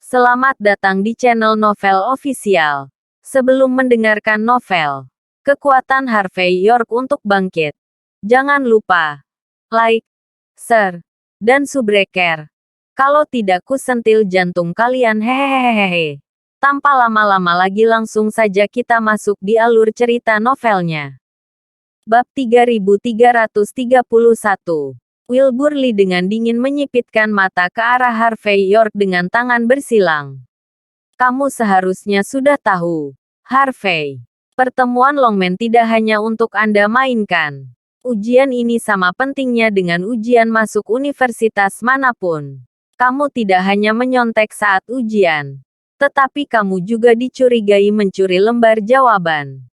Selamat datang di channel Novel Official. Sebelum mendengarkan novel, kekuatan Harvey York untuk bangkit. Jangan lupa like, share, dan subscribe. Kalau tidak kusentil jantung kalian hehehehe. Tanpa lama-lama lagi langsung saja kita masuk di alur cerita novelnya. Bab 3331. Wilbur Lee dengan dingin menyipitkan mata ke arah Harvey York dengan tangan bersilang. Kamu seharusnya sudah tahu, Harvey. Pertemuan Longman tidak hanya untuk Anda mainkan. Ujian ini sama pentingnya dengan ujian masuk universitas manapun. Kamu tidak hanya menyontek saat ujian, tetapi kamu juga dicurigai mencuri lembar jawaban.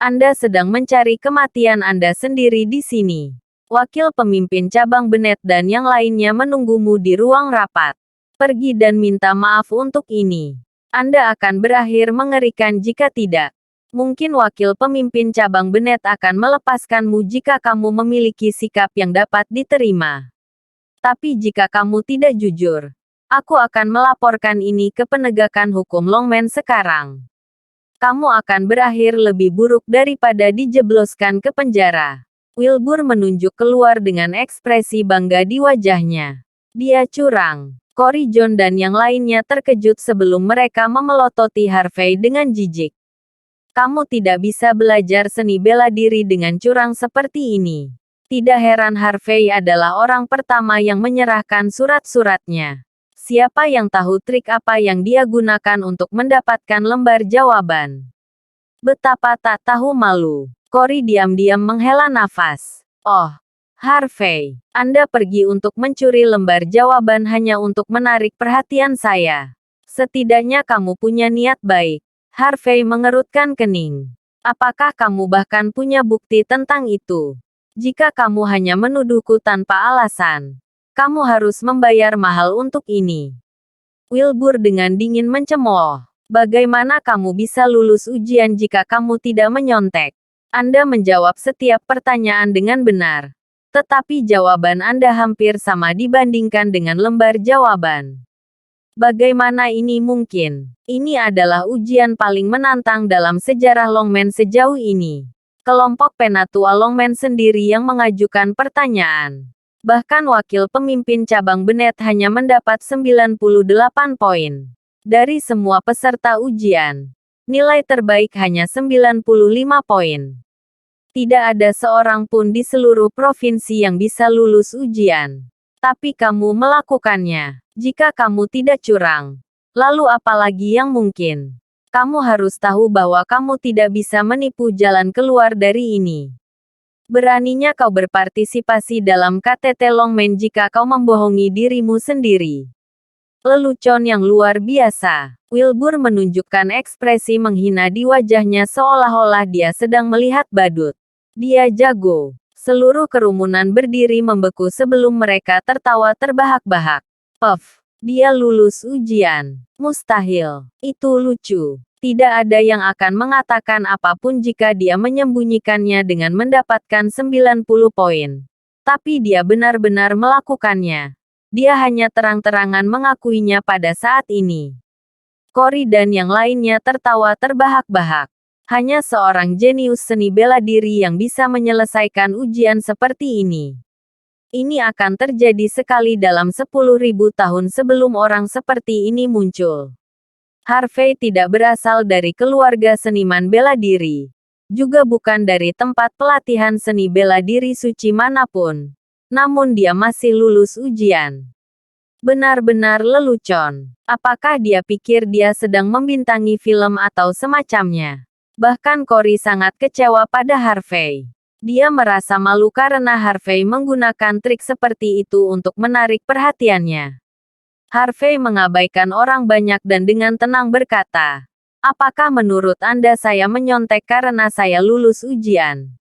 Anda sedang mencari kematian Anda sendiri di sini. Wakil pemimpin cabang Bennett dan yang lainnya menunggumu di ruang rapat. Pergi dan minta maaf untuk ini. Anda akan berakhir mengerikan jika tidak. Mungkin wakil pemimpin cabang Bennett akan melepaskanmu jika kamu memiliki sikap yang dapat diterima. Tapi jika kamu tidak jujur, aku akan melaporkan ini ke penegakan hukum Longman sekarang. Kamu akan berakhir lebih buruk daripada dijebloskan ke penjara. Wilbur menunjuk keluar dengan ekspresi bangga di wajahnya. Dia curang. Cory John dan yang lainnya terkejut sebelum mereka memelototi Harvey dengan jijik. Kamu tidak bisa belajar seni bela diri dengan curang seperti ini. Tidak heran Harvey adalah orang pertama yang menyerahkan surat-suratnya. Siapa yang tahu trik apa yang dia gunakan untuk mendapatkan lembar jawaban? Betapa tak tahu malu. Cory diam-diam menghela nafas. Oh, Harvey, Anda pergi untuk mencuri lembar jawaban hanya untuk menarik perhatian saya. Setidaknya kamu punya niat baik. Harvey mengerutkan kening. Apakah kamu bahkan punya bukti tentang itu? Jika kamu hanya menuduhku tanpa alasan, kamu harus membayar mahal untuk ini. Wilbur dengan dingin mencemooh. Bagaimana kamu bisa lulus ujian jika kamu tidak menyontek? Anda menjawab setiap pertanyaan dengan benar. Tetapi jawaban Anda hampir sama dibandingkan dengan lembar jawaban. Bagaimana ini mungkin? Ini adalah ujian paling menantang dalam sejarah Longman sejauh ini. Kelompok penatua Longman sendiri yang mengajukan pertanyaan. Bahkan wakil pemimpin cabang Bennett hanya mendapat 98 poin. Dari semua peserta ujian, nilai terbaik hanya 95 poin. Tidak ada seorang pun di seluruh provinsi yang bisa lulus ujian. Tapi kamu melakukannya. Jika kamu tidak curang, lalu apa lagi yang mungkin? Kamu harus tahu bahwa kamu tidak bisa menipu jalan keluar dari ini. Beraninya kau berpartisipasi dalam KTT Longman jika kau membohongi dirimu sendiri. Lelucon yang luar biasa. Wilbur menunjukkan ekspresi menghina di wajahnya seolah-olah dia sedang melihat badut. Dia jago. Seluruh kerumunan berdiri membeku sebelum mereka tertawa terbahak-bahak. Puff. Dia lulus ujian. Mustahil. Itu lucu. Tidak ada yang akan mengatakan apapun jika dia menyembunyikannya dengan mendapatkan 90 poin. Tapi dia benar-benar melakukannya. Dia hanya terang-terangan mengakuinya pada saat ini. Cory dan yang lainnya tertawa terbahak-bahak. Hanya seorang jenius seni bela diri yang bisa menyelesaikan ujian seperti ini. Ini akan terjadi sekali dalam 10.000 tahun sebelum orang seperti ini muncul. Harvey tidak berasal dari keluarga seniman bela diri. Juga bukan dari tempat pelatihan seni bela diri suci manapun. Namun dia masih lulus ujian. Benar-benar lelucon. Apakah dia pikir dia sedang membintangi film atau semacamnya? Bahkan Cory sangat kecewa pada Harvey. Dia merasa malu karena Harvey menggunakan trik seperti itu untuk menarik perhatiannya. Harvey mengabaikan orang banyak dan dengan tenang berkata, "Apakah menurut Anda saya menyontek karena saya lulus ujian?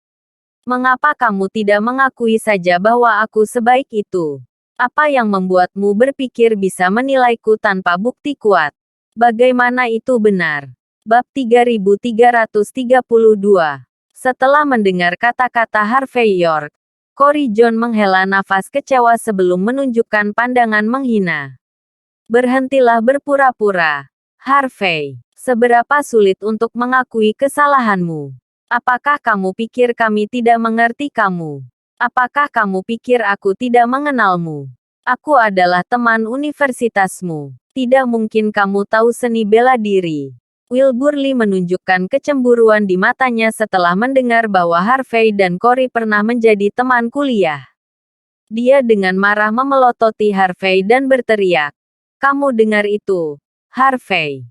Mengapa kamu tidak mengakui saja bahwa aku sebaik itu? Apa yang membuatmu berpikir bisa menilaiku tanpa bukti kuat? Bagaimana itu benar?" Bab 3332. Setelah mendengar kata-kata Harvey York, Cory John menghela nafas kecewa sebelum menunjukkan pandangan menghina. Berhentilah berpura-pura. Harvey, seberapa sulit untuk mengakui kesalahanmu? Apakah kamu pikir kami tidak mengerti kamu? Apakah kamu pikir aku tidak mengenalmu? Aku adalah teman universitasmu. Tidak mungkin kamu tahu seni bela diri. Wilbur Lee menunjukkan kecemburuan di matanya setelah mendengar bahwa Harvey dan Cory pernah menjadi teman kuliah. Dia dengan marah memelototi Harvey dan berteriak, "Kamu dengar itu, Harvey?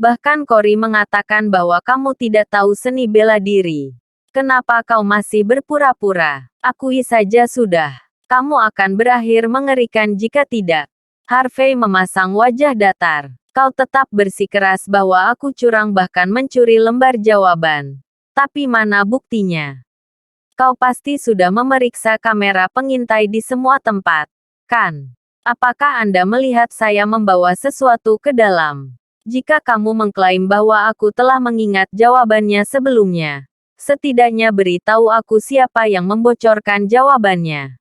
Bahkan Cory mengatakan bahwa kamu tidak tahu seni bela diri. Kenapa kau masih berpura-pura? Akui saja sudah. Kamu akan berakhir mengerikan jika tidak." Harvey memasang wajah datar. "Kau tetap bersikeras bahwa aku curang bahkan mencuri lembar jawaban. Tapi mana buktinya? Kau pasti sudah memeriksa kamera pengintai di semua tempat, kan? Apakah Anda melihat saya membawa sesuatu ke dalam? Jika kamu mengklaim bahwa aku telah mengingat jawabannya sebelumnya, setidaknya beritahu aku siapa yang membocorkan jawabannya.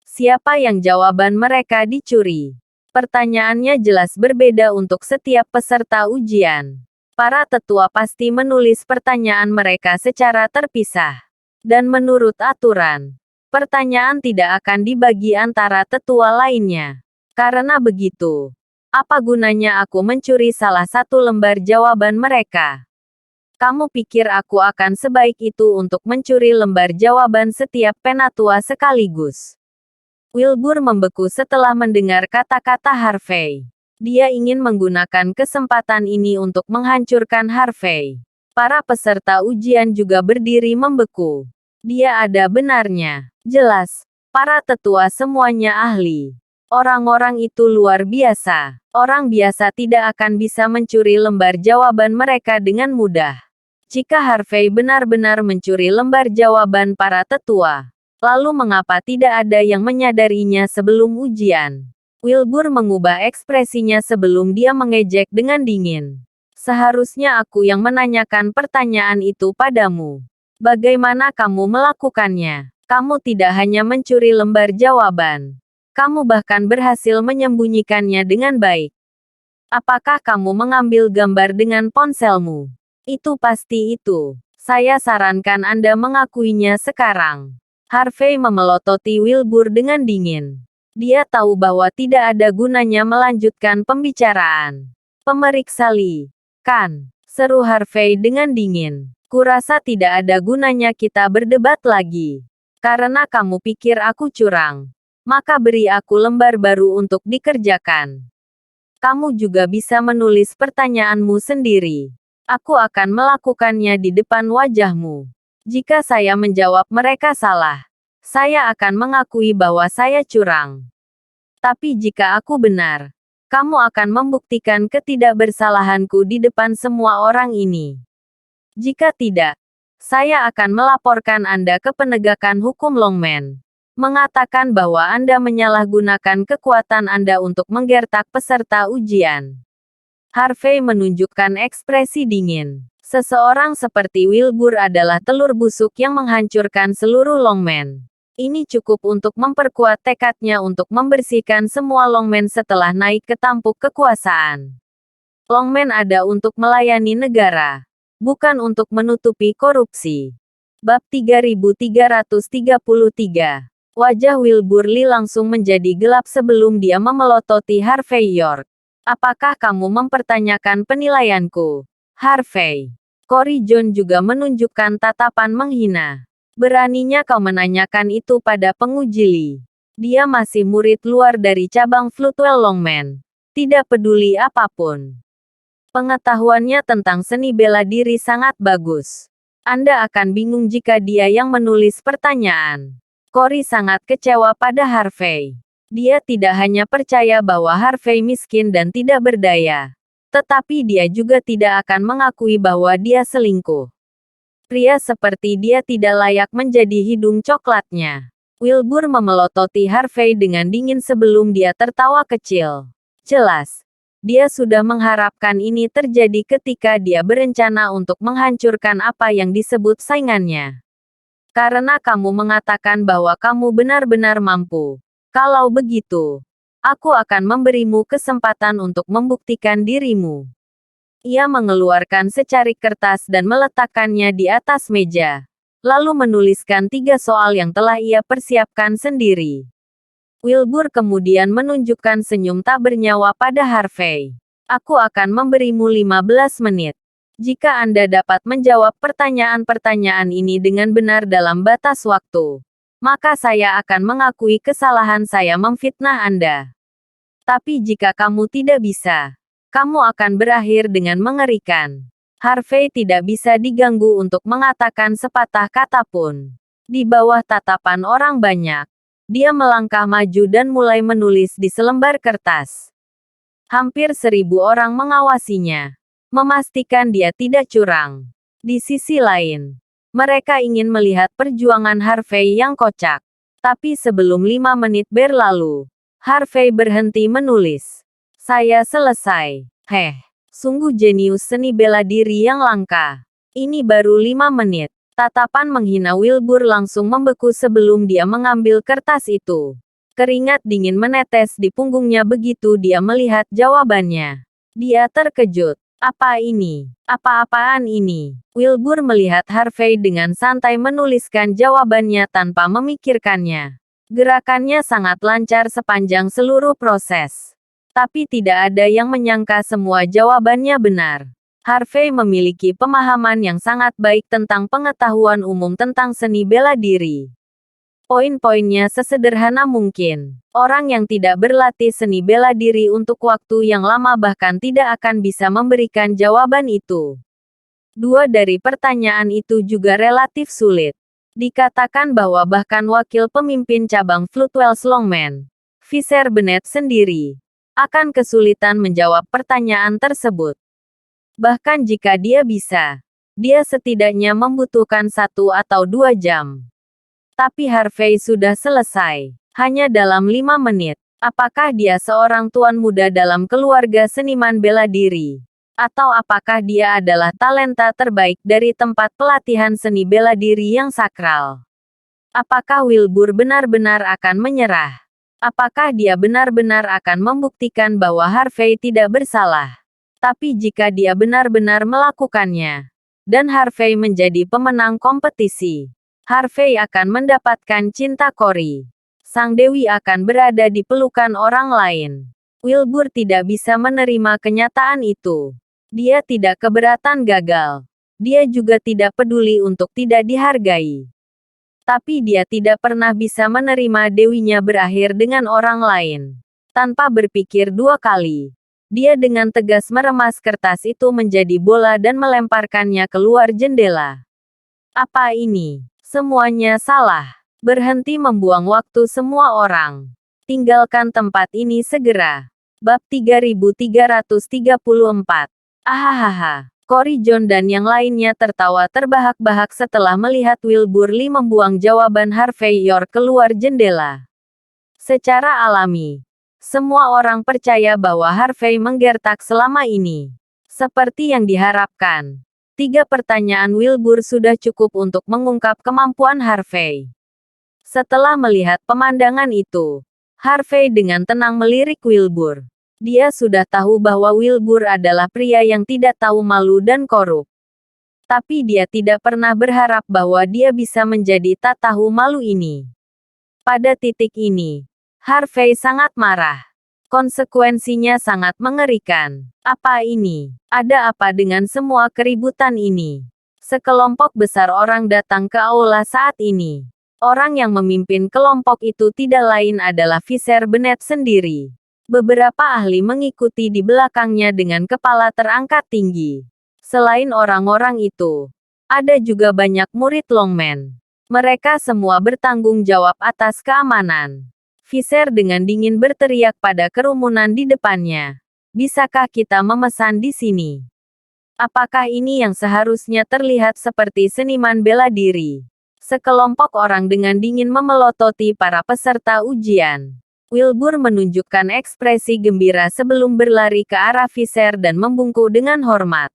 Siapa yang jawaban mereka dicuri?" Pertanyaannya jelas berbeda untuk setiap peserta ujian. Para tetua pasti menulis pertanyaan mereka secara terpisah. Dan menurut aturan, pertanyaan tidak akan dibagi antara tetua lainnya. Karena begitu, apa gunanya aku mencuri salah satu lembar jawaban mereka? Kamu pikir aku akan sebaik itu untuk mencuri lembar jawaban setiap penatua sekaligus? Wilbur membeku setelah mendengar kata-kata Harvey. Dia ingin menggunakan kesempatan ini untuk menghancurkan Harvey. Para peserta ujian juga berdiri membeku. Dia ada benarnya. Jelas, para tetua semuanya ahli. Orang-orang itu luar biasa. Orang biasa tidak akan bisa mencuri lembar jawaban mereka dengan mudah. Jika Harvey benar-benar mencuri lembar jawaban para tetua, lalu mengapa tidak ada yang menyadarinya sebelum ujian? Wilbur mengubah ekspresinya sebelum dia mengejek dengan dingin. "Seharusnya aku yang menanyakan pertanyaan itu padamu. Bagaimana kamu melakukannya? Kamu tidak hanya mencuri lembar jawaban. Kamu bahkan berhasil menyembunyikannya dengan baik. Apakah kamu mengambil gambar dengan ponselmu? Itu pasti itu. Saya sarankan Anda mengakuinya sekarang." Harvey memelototi Wilbur dengan dingin. Dia tahu bahwa tidak ada gunanya melanjutkan pembicaraan. "Pemeriksa Lee, kan?" seru Harvey dengan dingin. "Kurasa tidak ada gunanya kita berdebat lagi. Karena kamu pikir aku curang, maka beri aku lembar baru untuk dikerjakan. Kamu juga bisa menulis pertanyaanmu sendiri. Aku akan melakukannya di depan wajahmu. Jika saya menjawab mereka salah, saya akan mengakui bahwa saya curang. Tapi jika aku benar, kamu akan membuktikan ketidakbersalahanku di depan semua orang ini. Jika tidak, saya akan melaporkan Anda ke penegakan hukum Longman. Mengatakan bahwa Anda menyalahgunakan kekuatan Anda untuk menggertak peserta ujian." Harvey menunjukkan ekspresi dingin. Seseorang seperti Wilbur adalah telur busuk yang menghancurkan seluruh Longman. Ini cukup untuk memperkuat tekadnya untuk membersihkan semua Longman setelah naik ke tampuk kekuasaan. Longman ada untuk melayani negara, bukan untuk menutupi korupsi. Bab 3333. Wajah Wilbur Lee langsung menjadi gelap sebelum dia memelototi Harvey York. "Apakah kamu mempertanyakan penilaianku, Harvey?" Cory John juga menunjukkan tatapan menghina. "Beraninya kau menanyakan itu pada penguji Lee. Dia masih murid luar dari cabang Floodwell Longman. Tidak peduli apapun. Pengetahuannya tentang seni bela diri sangat bagus. Anda akan bingung jika dia yang menulis pertanyaan." Cory sangat kecewa pada Harvey. Dia tidak hanya percaya bahwa Harvey miskin dan tidak berdaya, tetapi dia juga tidak akan mengakui bahwa dia selingkuh. Pria seperti dia tidak layak menjadi hidung coklatnya. Wilbur memelototi Harvey dengan dingin sebelum dia tertawa kecil. Jelas, dia sudah mengharapkan ini terjadi ketika dia berencana untuk menghancurkan apa yang disebut saingannya. "Karena kamu mengatakan bahwa kamu benar-benar mampu. Kalau begitu, Aku akan memberimu kesempatan untuk membuktikan dirimu. Ia mengeluarkan secarik kertas dan meletakkannya di atas meja. Lalu menuliskan 3 soal yang telah ia persiapkan sendiri. Wilbur kemudian menunjukkan senyum tak bernyawa pada Harvey. Aku akan memberimu 15 menit. Jika Anda dapat menjawab pertanyaan-pertanyaan ini dengan benar dalam batas waktu, maka saya akan mengakui kesalahan saya memfitnah Anda. Tapi jika kamu tidak bisa, kamu akan berakhir dengan mengerikan. Harvey tidak bisa diganggu untuk mengatakan sepatah kata pun. Di bawah tatapan orang banyak, dia melangkah maju dan mulai menulis di selembar kertas. Hampir 1.000 orang mengawasinya, memastikan dia tidak curang. Di sisi lain, mereka ingin melihat perjuangan Harvey yang kocak. Tapi sebelum 5 menit berlalu, Harvey berhenti menulis. Saya selesai. Sungguh jenius seni bela diri yang langka. Ini baru 5 menit. Tatapan menghina Wilbur langsung membeku sebelum dia mengambil kertas itu. Keringat dingin menetes di punggungnya begitu dia melihat jawabannya. Dia terkejut. Apa ini? Apa-apaan ini? Wilbur melihat Harvey dengan santai menuliskan jawabannya tanpa memikirkannya. Gerakannya sangat lancar sepanjang seluruh proses. Tapi tidak ada yang menyangka semua jawabannya benar. Harvey memiliki pemahaman yang sangat baik tentang pengetahuan umum tentang seni bela diri. Poin-poinnya sesederhana mungkin. Orang yang tidak berlatih seni bela diri untuk waktu yang lama bahkan tidak akan bisa memberikan jawaban itu. 2 dari pertanyaan itu juga relatif sulit. Dikatakan bahwa bahkan wakil pemimpin cabang Floatwell Longman, Fisher Bennett sendiri, akan kesulitan menjawab pertanyaan tersebut. Bahkan jika dia bisa, dia setidaknya membutuhkan 1 atau 2 jam. Tapi Harvey sudah selesai, hanya dalam 5 menit. Apakah dia seorang tuan muda dalam keluarga seniman bela diri? Atau apakah dia adalah talenta terbaik dari tempat pelatihan seni bela diri yang sakral? Apakah Wilbur benar-benar akan menyerah? Apakah dia benar-benar akan membuktikan bahwa Harvey tidak bersalah? Tapi jika dia benar-benar melakukannya, dan Harvey menjadi pemenang kompetisi, Harvey akan mendapatkan cinta Cory. Sang dewi akan berada di pelukan orang lain. Wilbur tidak bisa menerima kenyataan itu. Dia tidak keberatan gagal. Dia juga tidak peduli untuk tidak dihargai. Tapi dia tidak pernah bisa menerima dewinya berakhir dengan orang lain. Tanpa berpikir 2 kali, dia dengan tegas meremas kertas itu menjadi bola dan melemparkannya keluar jendela. Apa ini? Semuanya salah. Berhenti membuang waktu semua orang. Tinggalkan tempat ini segera. Bab 3334. Ahahaha. Cory John dan yang lainnya tertawa terbahak-bahak setelah melihat Wilbur Lee membuang jawaban Harvey York keluar jendela. Secara alami, semua orang percaya bahwa Harvey menggertak selama ini. Seperti yang diharapkan, 3 pertanyaan Wilbur sudah cukup untuk mengungkap kemampuan Harvey. Setelah melihat pemandangan itu, Harvey dengan tenang melirik Wilbur. Dia sudah tahu bahwa Wilbur adalah pria yang tidak tahu malu dan korup. Tapi dia tidak pernah berharap bahwa dia bisa menjadi tak tahu malu ini. Pada titik ini, Harvey sangat marah. Konsekuensinya sangat mengerikan. Apa ini? Ada apa dengan semua keributan ini? Sekelompok besar orang datang ke aula saat ini. Orang yang memimpin kelompok itu tidak lain adalah Fisher Bennett sendiri. Beberapa ahli mengikuti di belakangnya dengan kepala terangkat tinggi. Selain orang-orang itu, ada juga banyak murid Longman. Mereka semua bertanggung jawab atas keamanan. Fisher dengan dingin berteriak pada kerumunan di depannya. Bisakah kita memesan di sini? Apakah ini yang seharusnya terlihat seperti seniman bela diri? Sekelompok orang dengan dingin memelototi para peserta ujian. Wilbur menunjukkan ekspresi gembira sebelum berlari ke arah Fisher dan membungkuk dengan hormat.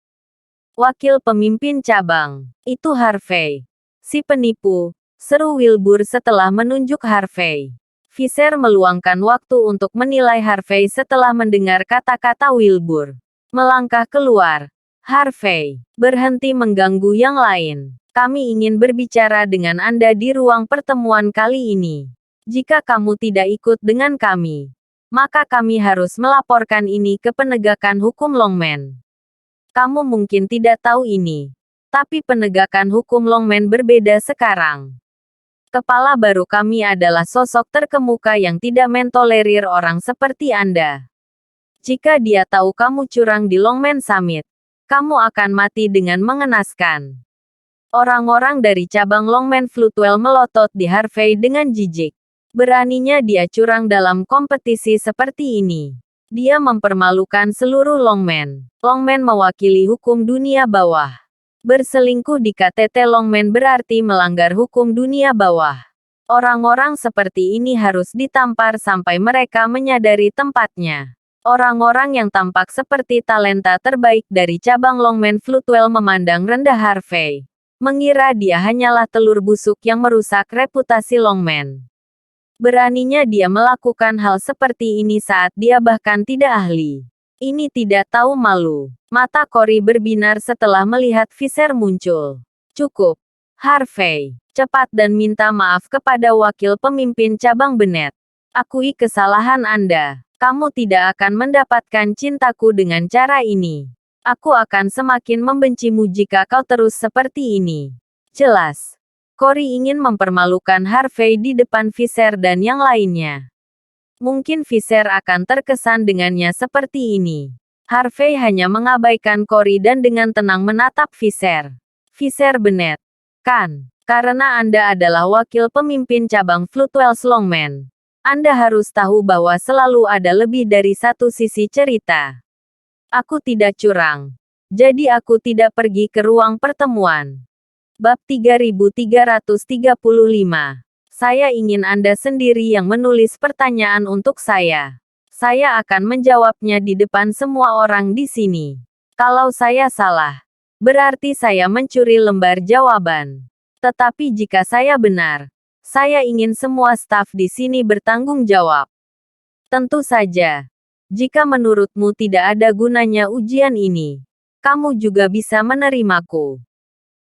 Wakil pemimpin cabang, itu Harvey. Si penipu, seru Wilbur setelah menunjuk Harvey. Visser meluangkan waktu untuk menilai Harvey setelah mendengar kata-kata Wilbur. Melangkah keluar. Harvey, berhenti mengganggu yang lain. Kami ingin berbicara dengan Anda di ruang pertemuan kali ini. Jika kamu tidak ikut dengan kami, maka kami harus melaporkan ini ke penegakan hukum Longman. Kamu mungkin tidak tahu ini, tapi penegakan hukum Longman berbeda sekarang. Kepala baru kami adalah sosok terkemuka yang tidak mentolerir orang seperti Anda. Jika dia tahu kamu curang di Longman Summit, kamu akan mati dengan mengenaskan. Orang-orang dari cabang Longman Floodwell melotot di Harvey dengan jijik. Beraninya dia curang dalam kompetisi seperti ini. Dia mempermalukan seluruh Longman. Longman mewakili hukum dunia bawah. Berselingkuh di KTT Longman berarti melanggar hukum dunia bawah. Orang-orang seperti ini harus ditampar sampai mereka menyadari tempatnya. Orang-orang yang tampak seperti talenta terbaik dari cabang Longman Floodwell memandang rendah Harvey. Mengira dia hanyalah telur busuk yang merusak reputasi Longman. Beraninya dia melakukan hal seperti ini saat dia bahkan tidak ahli. Ini tidak tahu malu. Mata Cory berbinar setelah melihat Visser muncul. Cukup. Harvey, cepat dan minta maaf kepada wakil pemimpin cabang Bennett. Akui kesalahan Anda. Kamu tidak akan mendapatkan cintaku dengan cara ini. Aku akan semakin membencimu jika kau terus seperti ini. Jelas. Cory ingin mempermalukan Harvey di depan Visser dan yang lainnya. Mungkin Visser akan terkesan dengannya seperti ini. Harvey hanya mengabaikan Cory dan dengan tenang menatap Visser. Visser Bennett. Kan, karena Anda adalah wakil pemimpin cabang Floodwell Longman. Anda harus tahu bahwa selalu ada lebih dari satu sisi cerita. Aku tidak curang. Jadi aku tidak pergi ke ruang pertemuan. Bab 3335. Saya ingin Anda sendiri yang menulis pertanyaan untuk saya. Saya akan menjawabnya di depan semua orang di sini. Kalau saya salah, berarti saya mencuri lembar jawaban. Tetapi jika saya benar, saya ingin semua staf di sini bertanggung jawab. Tentu saja. Jika menurutmu tidak ada gunanya ujian ini, kamu juga bisa menerimaku.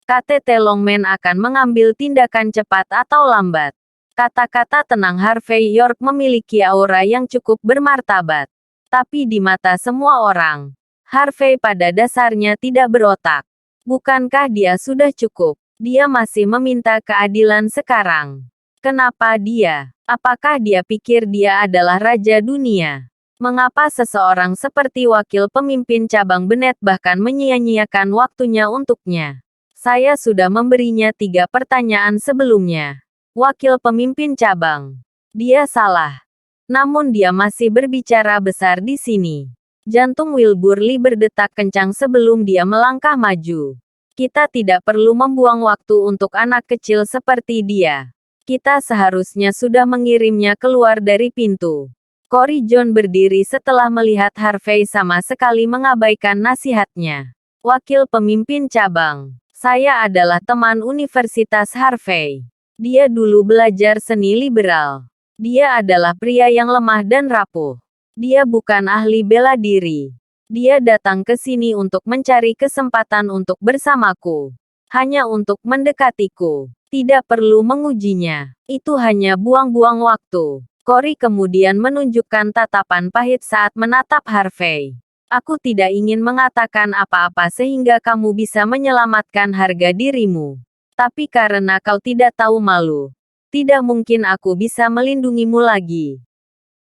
KTT Longman akan mengambil tindakan cepat atau lambat. Kata-kata tenang Harvey York memiliki aura yang cukup bermartabat. Tapi di mata semua orang, Harvey pada dasarnya tidak berotak. Bukankah dia sudah cukup? Dia masih meminta keadilan sekarang. Kenapa dia? Apakah dia pikir dia adalah raja dunia? Mengapa seseorang seperti wakil pemimpin cabang Bennett bahkan menyia-nyiakan waktunya untuknya? Saya sudah memberinya 3 pertanyaan sebelumnya. Wakil pemimpin cabang. Dia salah. Namun dia masih berbicara besar di sini. Jantung Wilbur Lee berdetak kencang sebelum dia melangkah maju. Kita tidak perlu membuang waktu untuk anak kecil seperti dia. Kita seharusnya sudah mengirimnya keluar dari pintu. Cory John berdiri setelah melihat Harvey sama sekali mengabaikan nasihatnya. Wakil pemimpin cabang. Saya adalah teman Universitas Harvey. Dia dulu belajar seni liberal. Dia adalah pria yang lemah dan rapuh. Dia bukan ahli bela diri. Dia datang ke sini untuk mencari kesempatan untuk bersamaku. Hanya untuk mendekatiku. Tidak perlu mengujinya. Itu hanya buang-buang waktu. Cory kemudian menunjukkan tatapan pahit saat menatap Harvey. Aku tidak ingin mengatakan apa-apa sehingga kamu bisa menyelamatkan harga dirimu. Tapi karena kau tidak tahu malu, tidak mungkin aku bisa melindungimu lagi.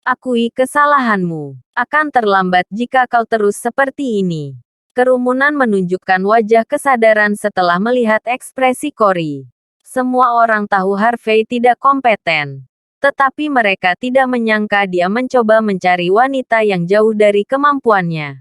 Akui kesalahanmu. Akan terlambat jika kau terus seperti ini. Kerumunan menunjukkan wajah kesadaran setelah melihat ekspresi Cory. Semua orang tahu Harvey tidak kompeten. Tetapi mereka tidak menyangka dia mencoba mencari wanita yang jauh dari kemampuannya.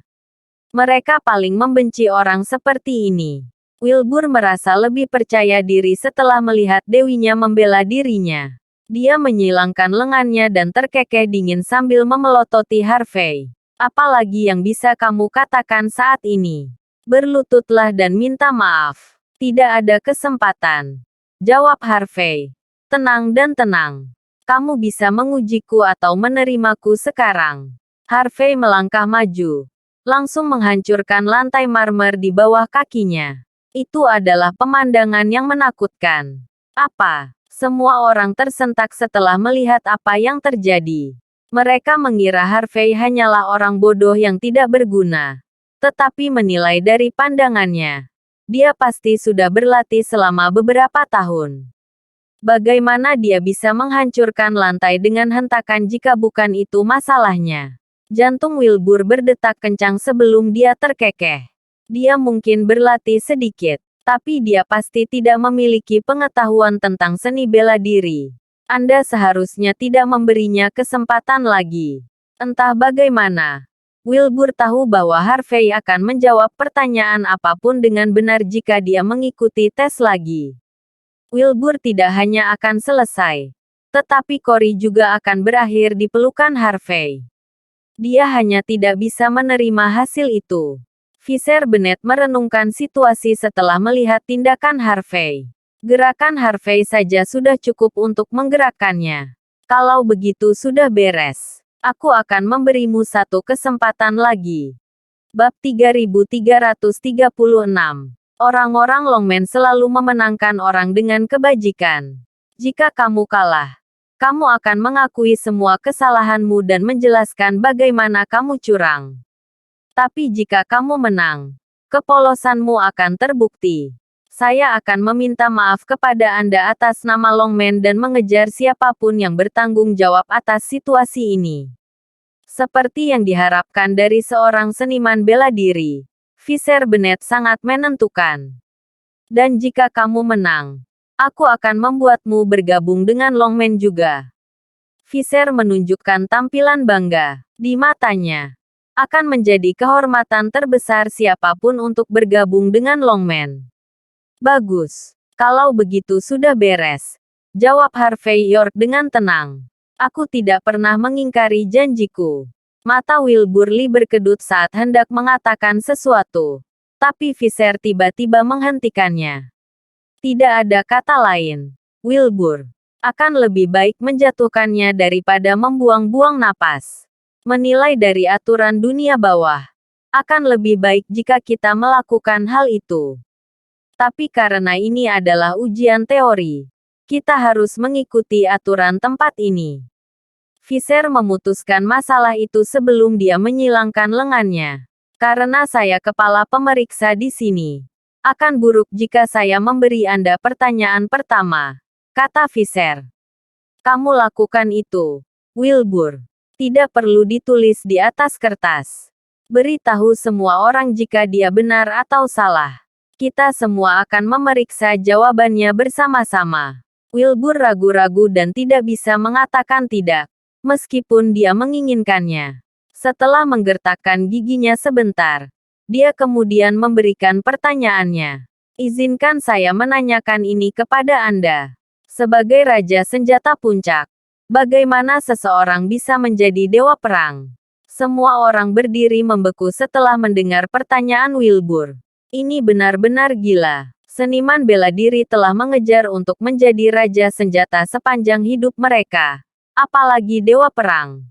Mereka paling membenci orang seperti ini. Wilbur merasa lebih percaya diri setelah melihat dewinya membela dirinya. Dia menyilangkan lengannya dan terkekeh dingin sambil memelototi Harvey. Apalagi yang bisa kamu katakan saat ini? Berlututlah dan minta maaf. Tidak ada kesempatan. Jawab Harvey. Tenang dan tenang. Kamu bisa mengujiku atau menerimaku sekarang. Harvey melangkah maju, langsung menghancurkan lantai marmer di bawah kakinya. Itu adalah pemandangan yang menakutkan. Apa? Semua orang tersentak setelah melihat apa yang terjadi. Mereka mengira Harvey hanyalah orang bodoh yang tidak berguna. Tetapi menilai dari pandangannya, dia pasti sudah berlatih selama beberapa tahun. Bagaimana dia bisa menghancurkan lantai dengan hentakan jika bukan itu masalahnya? Jantung Wilbur berdetak kencang sebelum dia terkekeh. Dia mungkin berlatih sedikit, tapi dia pasti tidak memiliki pengetahuan tentang seni bela diri. Anda seharusnya tidak memberinya kesempatan lagi. Entah bagaimana, Wilbur tahu bahwa Harvey akan menjawab pertanyaan apapun dengan benar jika dia mengikuti tes lagi. Wilbur tidak hanya akan selesai, tetapi Cory juga akan berakhir di pelukan Harvey. Dia hanya tidak bisa menerima hasil itu. Fisher Bennett merenungkan situasi setelah melihat tindakan Harvey. Gerakan Harvey saja sudah cukup untuk menggerakkannya. Kalau begitu sudah beres. Aku akan memberimu satu kesempatan lagi. Bab 3336. Orang-orang Longmen selalu memenangkan orang dengan kebajikan. Jika kamu kalah, kamu akan mengakui semua kesalahanmu dan menjelaskan bagaimana kamu curang. Tapi jika kamu menang, kepolosanmu akan terbukti. Saya akan meminta maaf kepada Anda atas nama Longmen dan mengejar siapapun yang bertanggung jawab atas situasi ini. Seperti yang diharapkan dari seorang seniman bela diri, Fisher Bennett sangat menentukan. Dan jika kamu menang, aku akan membuatmu bergabung dengan Longmen juga. Fisher menunjukkan tampilan bangga. Di matanya, akan menjadi kehormatan terbesar siapapun untuk bergabung dengan Longmen. Bagus. Kalau begitu sudah beres. Jawab Harvey York dengan tenang. Aku tidak pernah mengingkari janjiku. Mata Wilbur Lee berkedut saat hendak mengatakan sesuatu. Tapi Fisher tiba-tiba menghentikannya. Tidak ada kata lain. Wilbur akan lebih baik menjatuhkannya daripada membuang-buang napas. Menilai dari aturan dunia bawah, akan lebih baik jika kita melakukan hal itu. Tapi karena ini adalah ujian teori, kita harus mengikuti aturan tempat ini. Fisher memutuskan masalah itu sebelum dia menyilangkan lengannya. Karena saya kepala pemeriksa di sini. Akan buruk jika saya memberi Anda pertanyaan pertama, kata Fisher. Kamu lakukan itu, Wilbur. Tidak perlu ditulis di atas kertas. Beritahu semua orang jika dia benar atau salah. Kita semua akan memeriksa jawabannya bersama-sama. Wilbur ragu-ragu dan tidak bisa mengatakan tidak. Meskipun dia menginginkannya. Setelah menggertakkan giginya sebentar, dia kemudian memberikan pertanyaannya. Izinkan saya menanyakan ini kepada Anda. Sebagai Raja Senjata Puncak, bagaimana seseorang bisa menjadi dewa perang? Semua orang berdiri membeku setelah mendengar pertanyaan Wilbur. Ini benar-benar gila. Seniman bela diri telah mengejar untuk menjadi Raja Senjata sepanjang hidup mereka. Apalagi dewa perang.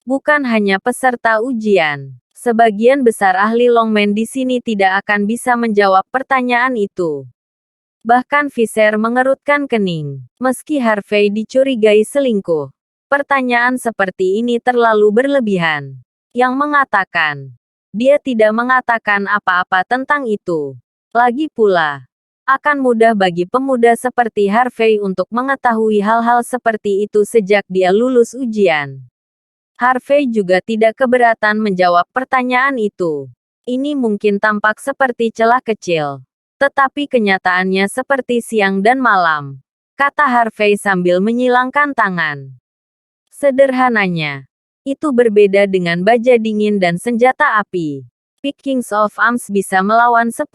Bukan hanya peserta ujian. Sebagian besar ahli Longmen di sini tidak akan bisa menjawab pertanyaan itu. Bahkan Fisher mengerutkan kening. Meski Harvey dicurigai selingkuh, pertanyaan seperti ini terlalu berlebihan. Yang mengatakan, dia tidak mengatakan apa-apa tentang itu. Lagi pula, akan mudah bagi pemuda seperti Harvey untuk mengetahui hal-hal seperti itu sejak dia lulus ujian. Harvey juga tidak keberatan menjawab pertanyaan itu. Ini mungkin tampak seperti celah kecil, tetapi kenyataannya seperti siang dan malam, kata Harvey sambil menyilangkan tangan. Sederhananya, itu berbeda dengan baja dingin dan senjata api. Kings of Arms bisa melawan 10.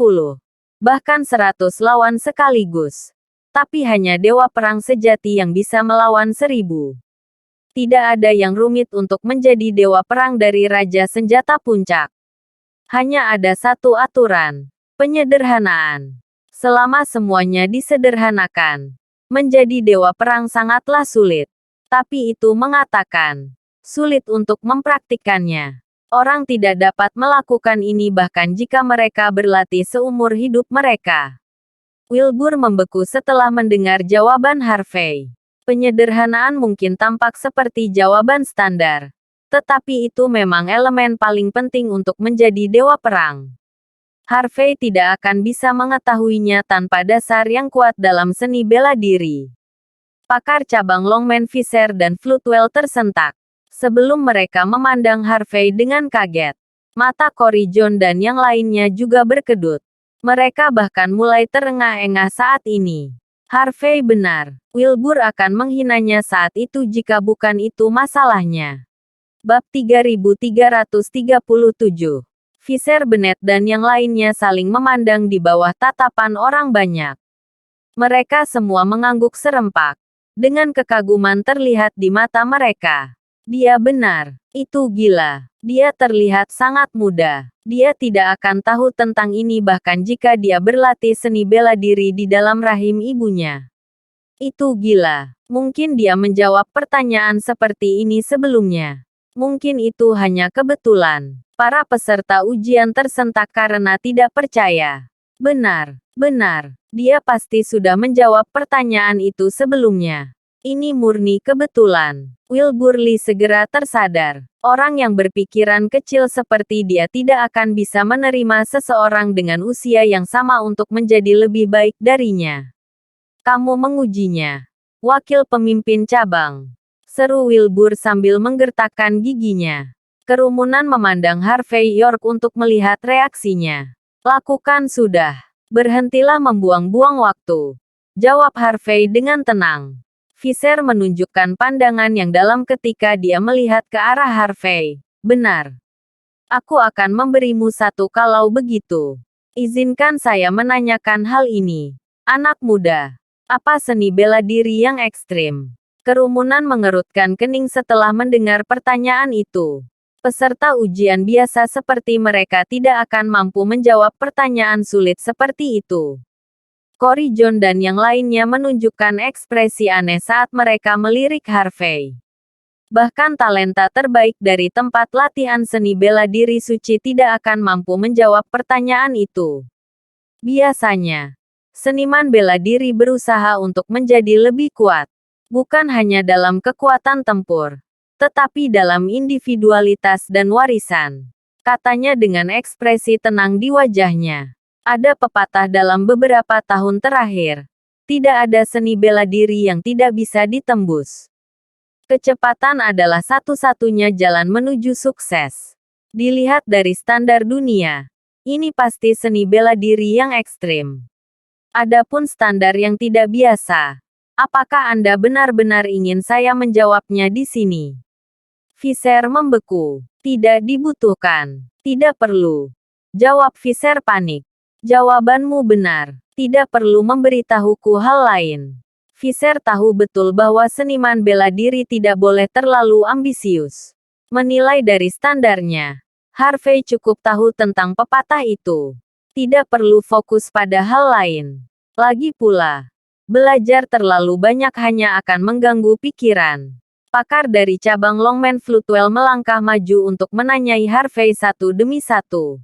Bahkan 100 lawan sekaligus. Tapi hanya dewa perang sejati yang bisa melawan 1000. Tidak ada yang rumit untuk menjadi dewa perang dari Raja Senjata Puncak. Hanya ada satu aturan. Penyederhanaan. Selama semuanya disederhanakan, menjadi dewa perang sangatlah sulit. Tapi itu mengatakan, sulit untuk mempraktikkannya. Orang tidak dapat melakukan ini bahkan jika mereka berlatih seumur hidup mereka. Wilbur membeku setelah mendengar jawaban Harvey. Penyederhanaan mungkin tampak seperti jawaban standar. Tetapi itu memang elemen paling penting untuk menjadi dewa perang. Harvey tidak akan bisa mengetahuinya tanpa dasar yang kuat dalam seni bela diri. Pakar cabang Longman Fisher dan Floodwell tersentak. Sebelum mereka memandang Harvey dengan kaget. Mata Cory John dan yang lainnya juga berkedut. Mereka bahkan mulai terengah-engah saat ini. Harvey benar. Wilbur akan menghinanya saat itu jika bukan itu masalahnya. Bab 3337. Fisher Bennett dan yang lainnya saling memandang di bawah tatapan orang banyak. Mereka semua mengangguk serempak. Dengan kekaguman terlihat di mata mereka. Dia benar. Itu gila. Dia terlihat sangat muda. Dia tidak akan tahu tentang ini bahkan jika dia berlatih seni bela diri di dalam rahim ibunya. Itu gila. Mungkin dia menjawab pertanyaan seperti ini sebelumnya. Mungkin itu hanya kebetulan. Para peserta ujian tersentak karena tidak percaya. Benar. Benar. Dia pasti sudah menjawab pertanyaan itu sebelumnya. Ini murni kebetulan. Wilbur Lee segera tersadar. Orang yang berpikiran kecil seperti dia tidak akan bisa menerima seseorang dengan usia yang sama untuk menjadi lebih baik darinya. Kamu mengujinya. Wakil pemimpin cabang. Seru Wilbur sambil menggertakkan giginya. Kerumunan memandang Harvey York untuk melihat reaksinya. Lakukan sudah. Berhentilah membuang-buang waktu. Jawab Harvey dengan tenang. Fisher menunjukkan pandangan yang dalam ketika dia melihat ke arah Harvey. Benar. Aku akan memberimu satu kalau begitu. Izinkan saya menanyakan hal ini. Anak muda. Apa seni bela diri yang ekstrim? Kerumunan mengerutkan kening setelah mendengar pertanyaan itu. Peserta ujian biasa seperti mereka tidak akan mampu menjawab pertanyaan sulit seperti itu. Cory John dan yang lainnya menunjukkan ekspresi aneh saat mereka melirik Harvey. Bahkan talenta terbaik dari tempat latihan seni bela diri suci tidak akan mampu menjawab pertanyaan itu. Biasanya, seniman bela diri berusaha untuk menjadi lebih kuat. Bukan hanya dalam kekuatan tempur, tetapi dalam individualitas dan warisan. Katanya dengan ekspresi tenang di wajahnya. Ada pepatah dalam beberapa tahun terakhir. Tidak ada seni bela diri yang tidak bisa ditembus. Kecepatan adalah satu-satunya jalan menuju sukses. Dilihat dari standar dunia, ini pasti seni bela diri yang ekstrim. Adapun standar yang tidak biasa. Apakah Anda benar-benar ingin saya menjawabnya di sini? Fisher membeku. Tidak dibutuhkan. Tidak perlu. Jawab Fisher panik. Jawabanmu benar. Tidak perlu memberitahuku hal lain. Fisher tahu betul bahwa seniman bela diri tidak boleh terlalu ambisius. Menilai dari standarnya, Harvey cukup tahu tentang pepatah itu. Tidak perlu fokus pada hal lain. Lagi pula, belajar terlalu banyak hanya akan mengganggu pikiran. Pakar dari cabang Longman Floodwell melangkah maju untuk menanyai Harvey satu demi satu.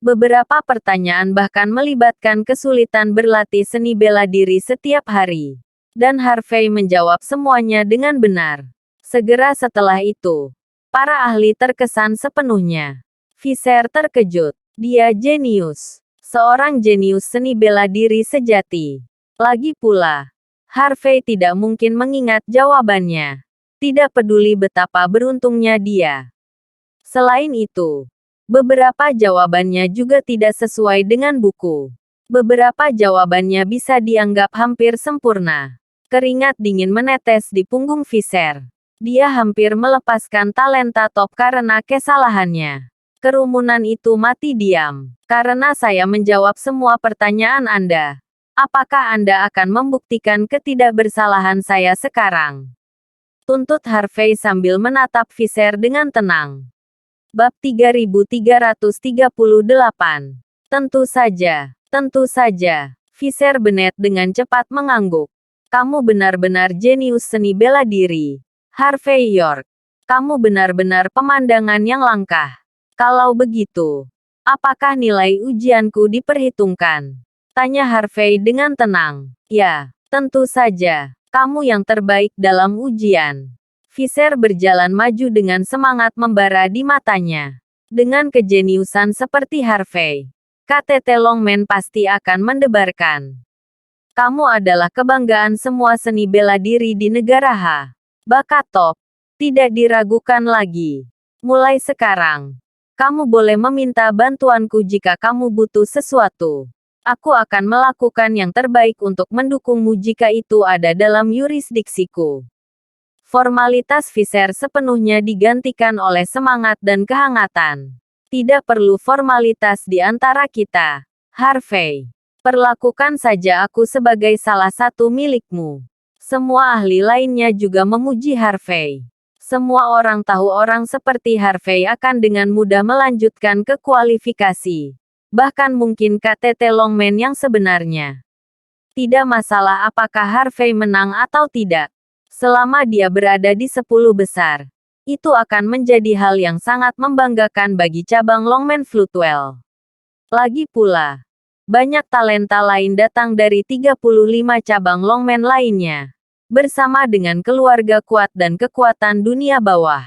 Beberapa pertanyaan bahkan melibatkan kesulitan berlatih seni bela diri setiap hari. Dan Harvey menjawab semuanya dengan benar. Segera setelah itu, para ahli terkesan sepenuhnya. Fisher terkejut. Dia jenius. Seorang jenius seni bela diri sejati. Lagi pula, Harvey tidak mungkin mengingat jawabannya. Tidak peduli betapa beruntungnya dia. Selain itu, beberapa jawabannya juga tidak sesuai dengan buku. Beberapa jawabannya bisa dianggap hampir sempurna. Keringat dingin menetes di punggung Fisher. Dia hampir melepaskan talenta top karena kesalahannya. Kerumunan itu mati diam. Karena saya menjawab semua pertanyaan Anda. Apakah Anda akan membuktikan ketidakbersalahan saya sekarang? Tuntut Harvey sambil menatap Fisher dengan tenang. Bab 3338. Tentu saja. Tentu saja. Fisher Bennett dengan cepat mengangguk. Kamu benar-benar jenius seni bela diri. Harvey York, kamu benar-benar pemandangan yang langka. Kalau begitu, apakah nilai ujianku diperhitungkan? Tanya Harvey dengan tenang. Ya, tentu saja. Kamu yang terbaik dalam ujian. Visser berjalan maju dengan semangat membara di matanya. Dengan kejeniusan seperti Harvey, KTT Longman pasti akan mendebarkan. Kamu adalah kebanggaan semua seni bela diri di negara H. Bakat top. Tidak diragukan lagi. Mulai sekarang, kamu boleh meminta bantuanku jika kamu butuh sesuatu. Aku akan melakukan yang terbaik untuk mendukungmu jika itu ada dalam yurisdiksiku. Formalitas Visser sepenuhnya digantikan oleh semangat dan kehangatan. Tidak perlu formalitas di antara kita, Harvey. Perlakukan saja aku sebagai salah satu milikmu. Semua ahli lainnya juga memuji Harvey. Semua orang tahu orang seperti Harvey akan dengan mudah melanjutkan ke kualifikasi. Bahkan mungkin KTT Longman yang sebenarnya. Tidak masalah apakah Harvey menang atau tidak. Selama dia berada di 10 besar. Itu akan menjadi hal yang sangat membanggakan bagi cabang Longman Floatwell. Lagi pula, banyak talenta lain datang dari 35 cabang Longman lainnya. Bersama dengan keluarga kuat dan kekuatan dunia bawah.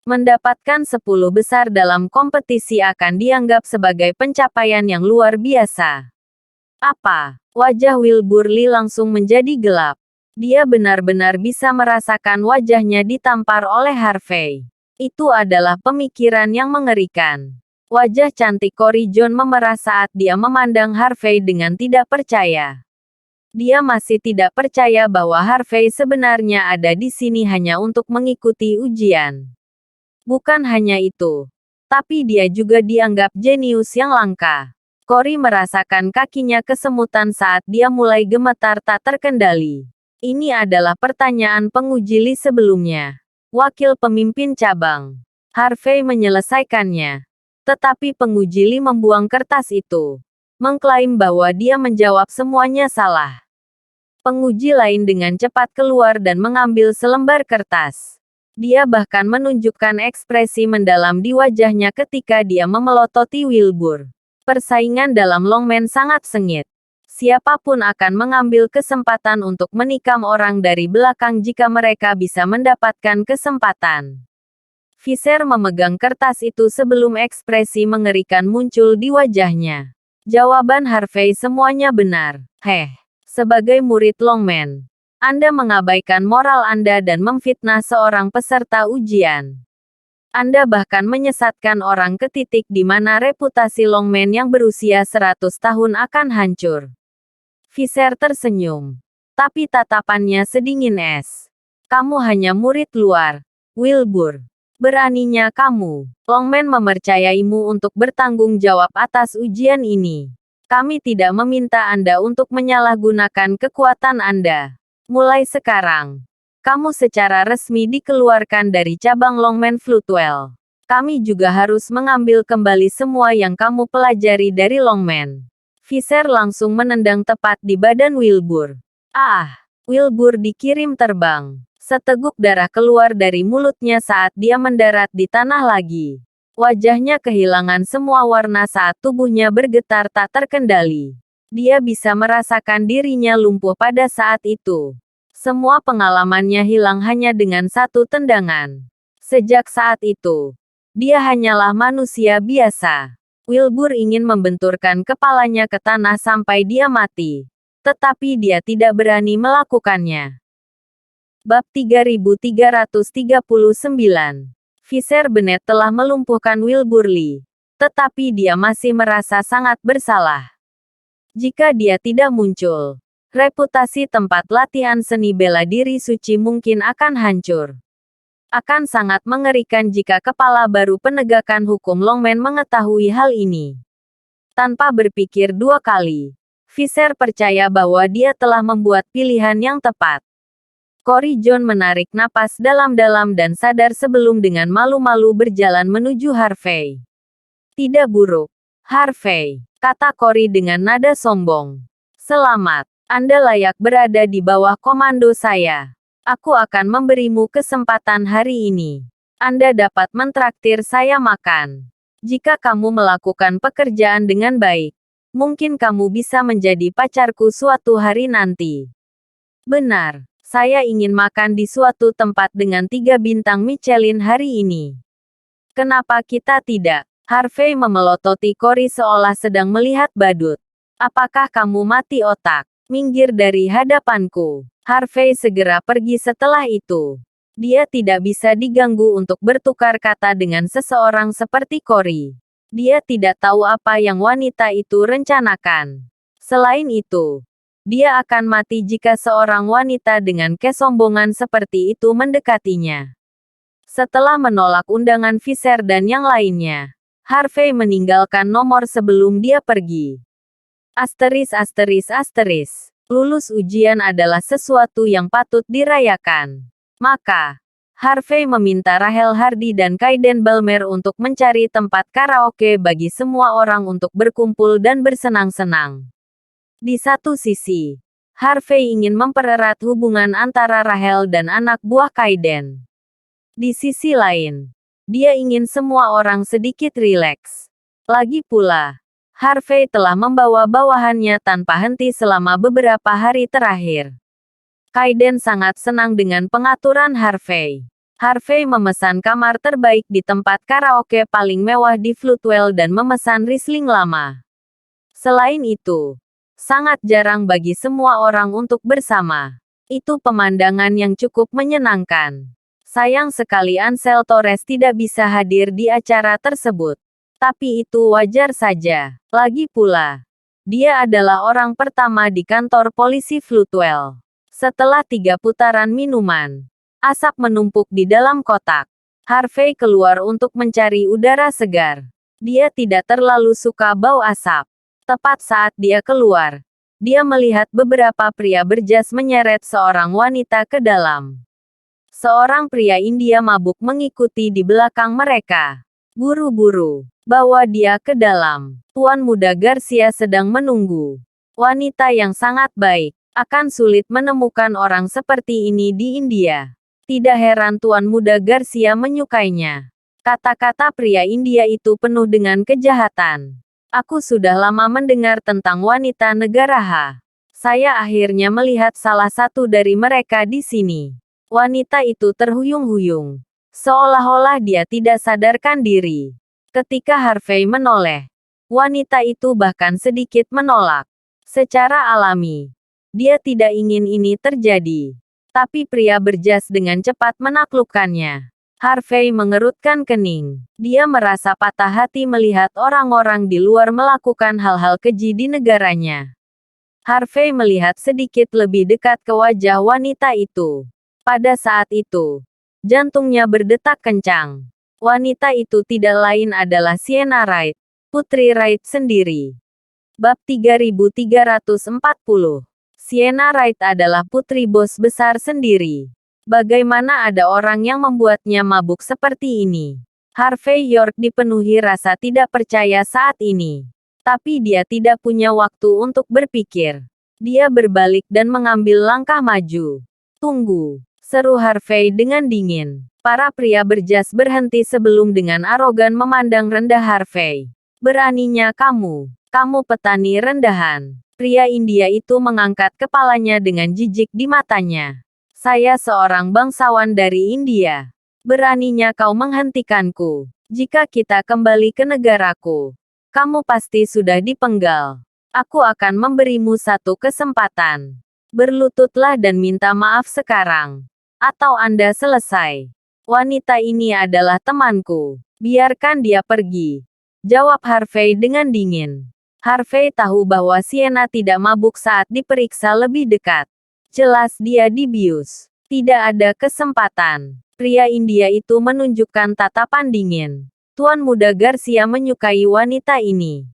Mendapatkan 10 besar dalam kompetisi akan dianggap sebagai pencapaian yang luar biasa. Apa? Wajah Wilbur Lee langsung menjadi gelap. Dia benar-benar bisa merasakan wajahnya ditampar oleh Harvey. Itu adalah pemikiran yang mengerikan. Wajah cantik Cory John memerah saat dia memandang Harvey dengan tidak percaya. Dia masih tidak percaya bahwa Harvey sebenarnya ada di sini hanya untuk mengikuti ujian. Bukan hanya itu, tapi dia juga dianggap jenius yang langka. Cory merasakan kakinya kesemutan saat dia mulai gemetar tak terkendali. Ini adalah pertanyaan penguji Lee sebelumnya. Wakil pemimpin cabang. Harvey menyelesaikannya. Tetapi penguji Lee membuang kertas itu. Mengklaim bahwa dia menjawab semuanya salah. Penguji lain dengan cepat keluar dan mengambil selembar kertas. Dia bahkan menunjukkan ekspresi mendalam di wajahnya ketika dia memelototi Wilbur. Persaingan dalam Longman sangat sengit. Siapapun akan mengambil kesempatan untuk menikam orang dari belakang jika mereka bisa mendapatkan kesempatan. Visser memegang kertas itu sebelum ekspresi mengerikan muncul di wajahnya. Jawaban Harvey semuanya benar. Sebagai murid Longman, Anda mengabaikan moral Anda dan memfitnah seorang peserta ujian. Anda bahkan menyesatkan orang ke titik di mana reputasi Longman yang berusia 100 tahun akan hancur. Visser tersenyum. Tapi tatapannya sedingin es. Kamu hanya murid luar, Wilbur. Beraninya kamu, Longman mempercayaimu untuk bertanggung jawab atas ujian ini. Kami tidak meminta Anda untuk menyalahgunakan kekuatan Anda. Mulai sekarang, kamu secara resmi dikeluarkan dari cabang Longman Floatwell. Kami juga harus mengambil kembali semua yang kamu pelajari dari Longman. Visser langsung menendang tepat di badan Wilbur. Wilbur dikirim terbang. Seteguk darah keluar dari mulutnya saat dia mendarat di tanah lagi. Wajahnya kehilangan semua warna saat tubuhnya bergetar tak terkendali. Dia bisa merasakan dirinya lumpuh pada saat itu. Semua pengalamannya hilang hanya dengan satu tendangan. Sejak saat itu, dia hanyalah manusia biasa. Wilbur ingin membenturkan kepalanya ke tanah sampai dia mati. Tetapi dia tidak berani melakukannya. Bab 3339. Visser Bennett telah melumpuhkan Wilbur Lee. Tetapi dia masih merasa sangat bersalah. Jika dia tidak muncul, reputasi tempat latihan seni bela diri suci mungkin akan hancur. Akan sangat mengerikan jika kepala baru penegakan hukum Longman mengetahui hal ini. Tanpa berpikir dua kali, Visser percaya bahwa dia telah membuat pilihan yang tepat. Cory John menarik napas dalam-dalam dan sadar sebelum dengan malu-malu berjalan menuju Harvey. Tidak buruk, Harvey, kata Cory dengan nada sombong. Selamat, Anda layak berada di bawah komando saya. Aku akan memberimu kesempatan hari ini. Anda dapat mentraktir saya makan. Jika kamu melakukan pekerjaan dengan baik, mungkin kamu bisa menjadi pacarku suatu hari nanti. Benar, saya ingin makan di suatu tempat dengan 3 bintang Michelin hari ini. Kenapa kita tidak? Harvey memelototi Cory seolah sedang melihat badut. Apakah kamu mati otak? Minggir dari hadapanku. Harvey segera pergi setelah itu. Dia tidak bisa diganggu untuk bertukar kata dengan seseorang seperti Cory. Dia tidak tahu apa yang wanita itu rencanakan. Selain itu, dia akan mati jika seorang wanita dengan kesombongan seperti itu mendekatinya. Setelah menolak undangan Visser dan yang lainnya, Harvey meninggalkan nomor sebelum dia pergi. Asteris asteris asteris. Lulus ujian adalah sesuatu yang patut dirayakan. Maka, Harvey meminta Rachel Hardy dan Kaiden Balmer untuk mencari tempat karaoke bagi semua orang untuk berkumpul dan bersenang-senang. Di satu sisi, Harvey ingin mempererat hubungan antara Rachel dan anak buah Kaiden. Di sisi lain, dia ingin semua orang sedikit rileks. Lagi pula, Harvey telah membawa bawahannya tanpa henti selama beberapa hari terakhir. Kaiden sangat senang dengan pengaturan Harvey. Harvey memesan kamar terbaik di tempat karaoke paling mewah di Floodwell dan memesan Riesling lama. Selain itu, sangat jarang bagi semua orang untuk bersama. Itu pemandangan yang cukup menyenangkan. Sayang sekali Ansel Torres tidak bisa hadir di acara tersebut. Tapi itu wajar saja. Lagi pula, dia adalah orang pertama di kantor polisi Floodwell. Setelah 3 putaran minuman, asap menumpuk di dalam kotak. Harvey keluar untuk mencari udara segar. Dia tidak terlalu suka bau asap. Tepat saat dia keluar, dia melihat beberapa pria berjas menyeret seorang wanita ke dalam. Seorang pria India mabuk mengikuti di belakang mereka. Buru-buru, bawa dia ke dalam. Tuan Muda Garcia sedang menunggu. Wanita yang sangat baik. Akan sulit menemukan orang seperti ini di India. Tidak heran Tuan Muda Garcia menyukainya. Kata-kata pria India itu penuh dengan kejahatan. Aku sudah lama mendengar tentang wanita negara H. Saya akhirnya melihat salah satu dari mereka di sini. Wanita itu terhuyung-huyung. Seolah-olah dia tidak sadarkan diri. Ketika Harvey menoleh, wanita itu bahkan sedikit menolak. Secara alami, dia tidak ingin ini terjadi. Tapi pria berjas dengan cepat menaklukkannya. Harvey mengerutkan kening. Dia merasa patah hati melihat orang-orang di luar melakukan hal-hal keji di negaranya. Harvey melihat sedikit lebih dekat ke wajah wanita itu. Pada saat itu, jantungnya berdetak kencang. Wanita itu tidak lain adalah Sienna Wright, Putri Wright sendiri. Bab 3340. Sienna Wright adalah putri bos besar sendiri. Bagaimana ada orang yang membuatnya mabuk seperti ini? Harvey York dipenuhi rasa tidak percaya saat ini. Tapi dia tidak punya waktu untuk berpikir. Dia berbalik dan mengambil langkah maju. Tunggu, seru Harvey dengan dingin. Para pria berjas berhenti sebelum dengan arogan memandang rendah Harvey. Beraninya kamu petani rendahan. Pria India itu mengangkat kepalanya dengan jijik di matanya. Saya seorang bangsawan dari India. Beraninya kau menghentikanku. Jika kita kembali ke negaraku, kamu pasti sudah dipenggal. Aku akan memberimu satu kesempatan. Berlututlah dan minta maaf sekarang. Atau Anda selesai. Wanita ini adalah temanku. Biarkan dia pergi. Jawab Harvey dengan dingin. Harvey tahu bahwa Sienna tidak mabuk saat diperiksa lebih dekat. Jelas dia dibius. Tidak ada kesempatan. Pria India itu menunjukkan tatapan dingin. Tuan Muda Garcia menyukai wanita ini.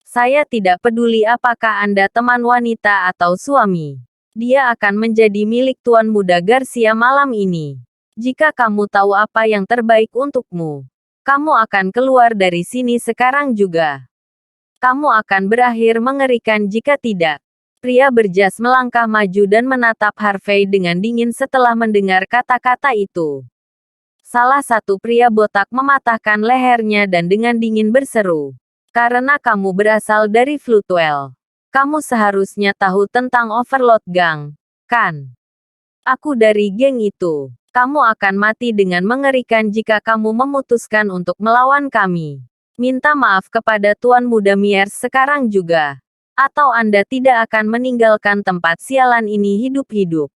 Saya tidak peduli apakah Anda teman wanita atau suami. Dia akan menjadi milik Tuan Muda Garcia malam ini. Jika kamu tahu apa yang terbaik untukmu, kamu akan keluar dari sini sekarang juga. Kamu akan berakhir mengerikan jika tidak. Pria berjas melangkah maju dan menatap Harvey dengan dingin setelah mendengar kata-kata itu. Salah satu pria botak mematahkan lehernya dan dengan dingin berseru. Karena kamu berasal dari Floodwell. Kamu seharusnya tahu tentang Overlord Gang, kan? Aku dari geng itu. Kamu akan mati dengan mengerikan jika kamu memutuskan untuk melawan kami. Minta maaf kepada Tuan Muda Myers sekarang juga. Atau Anda tidak akan meninggalkan tempat sialan ini hidup-hidup.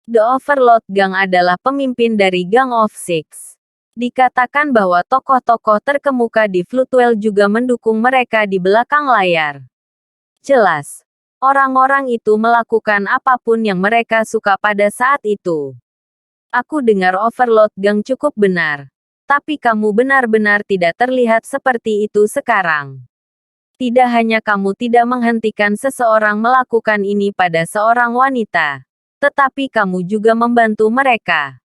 The Overlord Gang adalah pemimpin dari Gang of Six. Dikatakan bahwa tokoh-tokoh terkemuka di Floodwell juga mendukung mereka di belakang layar. Jelas, orang-orang itu melakukan apapun yang mereka suka pada saat itu. Aku dengar Overlord Gang cukup benar. Tapi kamu benar-benar tidak terlihat seperti itu sekarang. Tidak hanya kamu tidak menghentikan seseorang melakukan ini pada seorang wanita, tetapi kamu juga membantu mereka.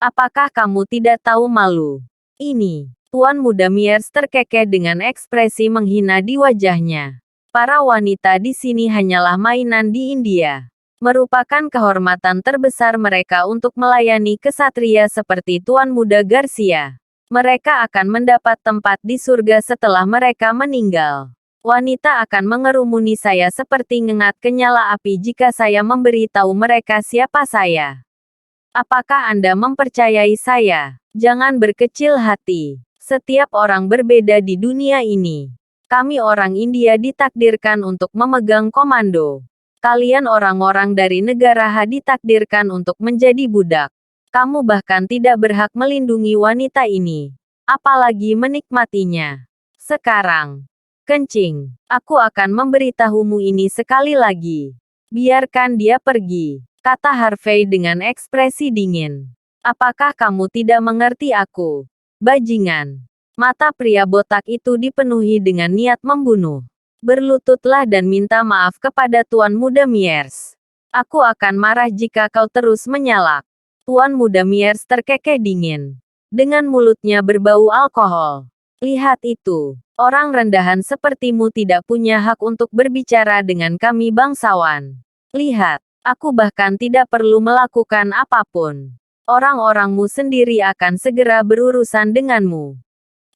Apakah kamu tidak tahu malu? Ini, Tuan Muda Myers terkekeh dengan ekspresi menghina di wajahnya. Para wanita di sini hanyalah mainan di India. Merupakan kehormatan terbesar mereka untuk melayani kesatria seperti Tuan Muda Garcia. Mereka akan mendapat tempat di surga setelah mereka meninggal. Wanita akan mengerumuni saya seperti ngengat kenyala api jika saya memberitahu mereka siapa saya. Apakah Anda mempercayai saya? Jangan berkecil hati. Setiap orang berbeda di dunia ini. Kami orang India ditakdirkan untuk memegang komando. Kalian orang-orang dari negara H ditakdirkan untuk menjadi budak. Kamu bahkan tidak berhak melindungi wanita ini. Apalagi menikmatinya. Sekarang. Kencing. Aku akan memberitahumu ini sekali lagi. Biarkan dia pergi, kata Harvey dengan ekspresi dingin. Apakah kamu tidak mengerti aku? Bajingan. Mata pria botak itu dipenuhi dengan niat membunuh. Berlututlah dan minta maaf kepada Tuan Muda Myers. Aku akan marah jika kau terus menyalak. Tuan Muda Myers terkekeh dingin. Dengan mulutnya berbau alkohol. Lihat itu. Orang rendahan sepertimu tidak punya hak untuk berbicara dengan kami bangsawan. Lihat, aku bahkan tidak perlu melakukan apapun. Orang-orangmu sendiri akan segera berurusan denganmu.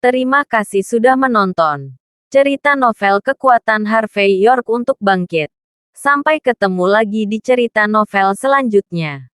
Terima kasih sudah menonton. Cerita novel kekuatan Harvey York untuk bangkit. Sampai ketemu lagi di cerita novel selanjutnya.